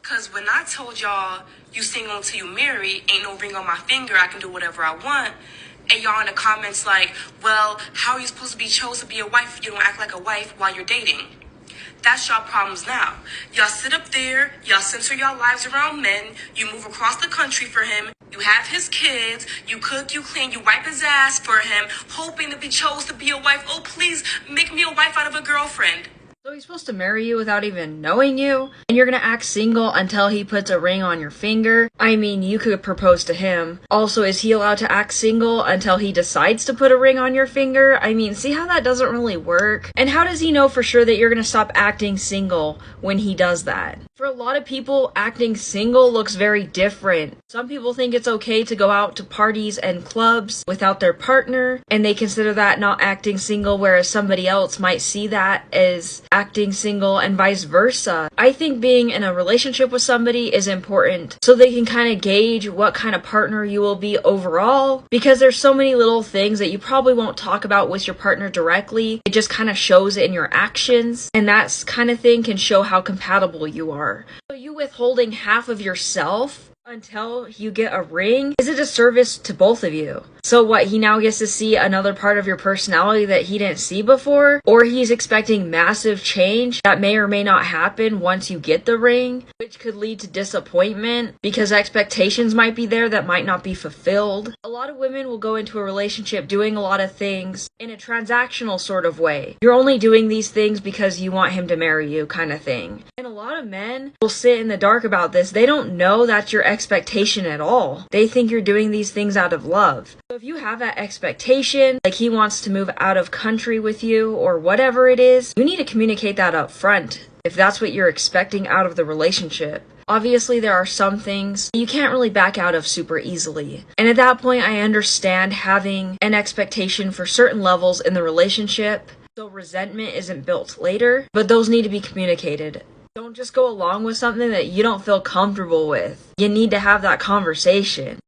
Cause when I told y'all you single until you marry, ain't no ring on my finger, I can do whatever I want. And y'all in the comments like, well, how are you supposed to be chose to be a wife if you don't act like a wife while you're dating? That's y'all problems now. Y'all sit up there, y'all censor y'all lives around men, you move across the country for him, you have his kids, you cook, you clean, you wipe his ass for him, hoping to be chose to be a wife. Oh, please make me a wife out of a girlfriend. So he's supposed to marry you without even knowing you? And you're gonna act single until he puts a ring on your finger? I mean, you could propose to him. Also, is he allowed to act single until he decides to put a ring on your finger? I mean, see how that doesn't really work? And how does he know for sure that you're gonna stop acting single when he does that? For a lot of people, acting single looks very different. Some people think it's okay to go out to parties and clubs without their partner, and they consider that not acting single, whereas somebody else might see that as acting single and vice versa. I think being in a relationship with somebody is important so they can kind of gauge what kind of partner you will be overall, because there's so many little things that you probably won't talk about with your partner directly. It just kind of shows it in your actions, and that kind of thing can show how compatible you are. So you withholding half of yourself until you get a ring is a disservice to both of you. So what, he now gets to see another part of your personality that he didn't see before? Or he's expecting massive change that may or may not happen once you get the ring, which could lead to disappointment because expectations might be there that might not be fulfilled. A lot of women will go into a relationship doing a lot of things in a transactional sort of way. You're only doing these things because you want him to marry you kind of thing. And a lot of men will sit in the dark about this. They don't know that's your expectation at all. They think you're doing these things out of love. So if you have that expectation, like he wants to move out of country with you or whatever it is, you need to communicate that up front if that's what you're expecting out of the relationship. Obviously, there are some things you can't really back out of super easily. And at that point, I understand having an expectation for certain levels in the relationship, so resentment isn't built later, but those need to be communicated. Don't just go along with something that you don't feel comfortable with. You need to have that conversation.